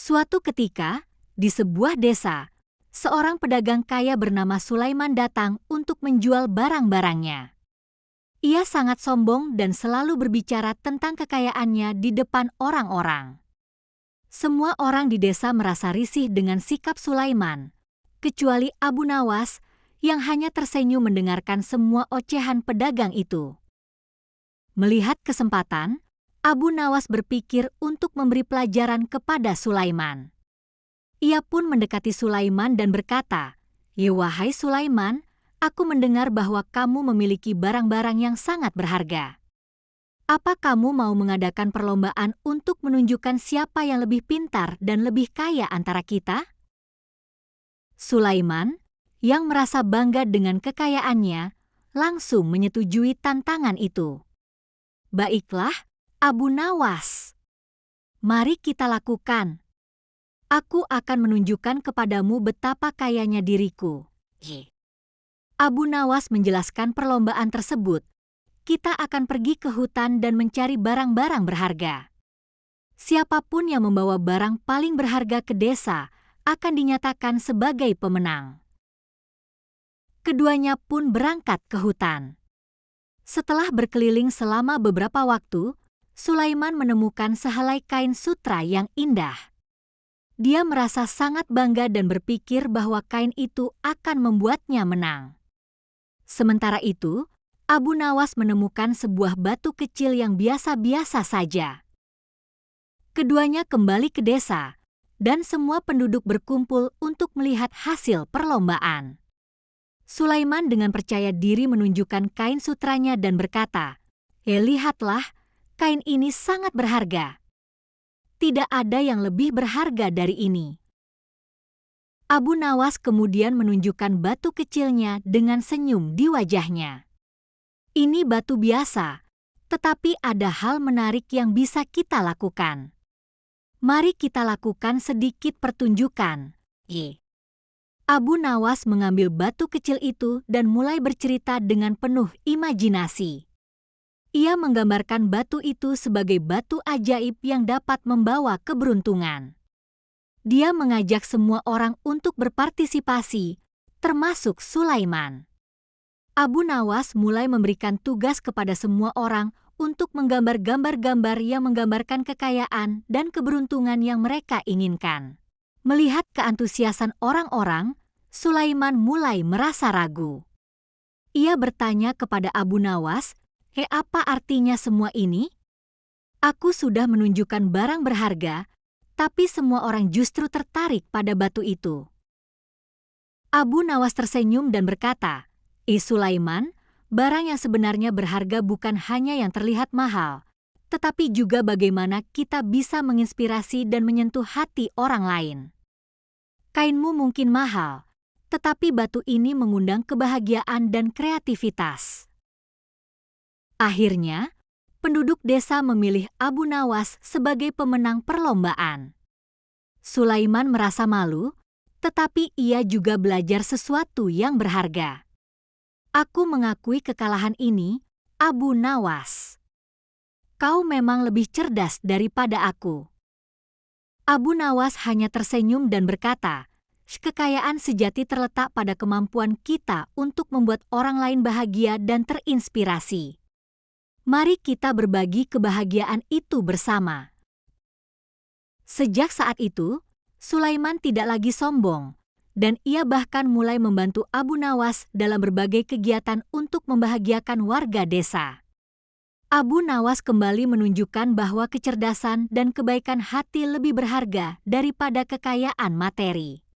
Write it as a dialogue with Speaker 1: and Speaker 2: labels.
Speaker 1: Suatu ketika, di sebuah desa, seorang pedagang kaya bernama Sulaiman datang untuk menjual barang-barangnya. Ia sangat sombong dan selalu berbicara tentang kekayaannya di depan orang-orang. Semua orang di desa merasa risih dengan sikap Sulaiman, kecuali Abu Nawas yang hanya tersenyum mendengarkan semua ocehan pedagang itu. Melihat kesempatan, Abu Nawas berpikir untuk memberi pelajaran kepada Sulaiman. Ia pun mendekati Sulaiman dan berkata, "Ya wahai Sulaiman, aku mendengar bahwa kamu memiliki barang-barang yang sangat berharga. Apa kamu mau mengadakan perlombaan untuk menunjukkan siapa yang lebih pintar dan lebih kaya antara kita?" Sulaiman, yang merasa bangga dengan kekayaannya, langsung menyetujui tantangan itu. "Baiklah, Abu Nawas. Mari kita lakukan. Aku akan menunjukkan kepadamu betapa kayanya diriku." Abu Nawas menjelaskan perlombaan tersebut. Kita akan pergi ke hutan dan mencari barang-barang berharga. Siapapun yang membawa barang paling berharga ke desa akan dinyatakan sebagai pemenang. Keduanya pun berangkat ke hutan. Setelah berkeliling selama beberapa waktu, Sulaiman menemukan sehelai kain sutra yang indah. Dia merasa sangat bangga dan berpikir bahwa kain itu akan membuatnya menang. Sementara itu, Abu Nawas menemukan sebuah batu kecil yang biasa-biasa saja. Keduanya kembali ke desa, dan semua penduduk berkumpul untuk melihat hasil perlombaan. Sulaiman dengan percaya diri menunjukkan kain sutranya dan berkata, lihatlah, kain ini sangat berharga. Tidak ada yang lebih berharga dari ini." Abu Nawas kemudian menunjukkan batu kecilnya dengan senyum di wajahnya. "Ini batu biasa, tetapi ada hal menarik yang bisa kita lakukan. Mari kita lakukan sedikit pertunjukan." Abu Nawas mengambil batu kecil itu dan mulai bercerita dengan penuh imajinasi. Ia menggambarkan batu itu sebagai batu ajaib yang dapat membawa keberuntungan. Dia mengajak semua orang untuk berpartisipasi, termasuk Sulaiman. Abu Nawas mulai memberikan tugas kepada semua orang untuk menggambar gambar-gambar yang menggambarkan kekayaan dan keberuntungan yang mereka inginkan. Melihat keantusiasan orang-orang, Sulaiman mulai merasa ragu. Ia bertanya kepada Abu Nawas, apa artinya semua ini? Aku sudah menunjukkan barang berharga, tapi semua orang justru tertarik pada batu itu." Abu Nawas tersenyum dan berkata, Sulaiman, barang yang sebenarnya berharga bukan hanya yang terlihat mahal, tetapi juga bagaimana kita bisa menginspirasi dan menyentuh hati orang lain. Kainmu mungkin mahal, tetapi batu ini mengundang kebahagiaan dan kreativitas. Akhirnya, penduduk desa memilih Abu Nawas sebagai pemenang perlombaan. Sulaiman merasa malu, tetapi ia juga belajar sesuatu yang berharga. "Aku mengakui kekalahan ini, Abu Nawas. Kau memang lebih cerdas daripada aku." Abu Nawas hanya tersenyum dan berkata, "Kekayaan sejati terletak pada kemampuan kita untuk membuat orang lain bahagia dan terinspirasi. Mari kita berbagi kebahagiaan itu bersama." Sejak saat itu, Sulaiman tidak lagi sombong, dan ia bahkan mulai membantu Abu Nawas dalam berbagai kegiatan untuk membahagiakan warga desa. Abu Nawas kembali menunjukkan bahwa kecerdasan dan kebaikan hati lebih berharga daripada kekayaan materi.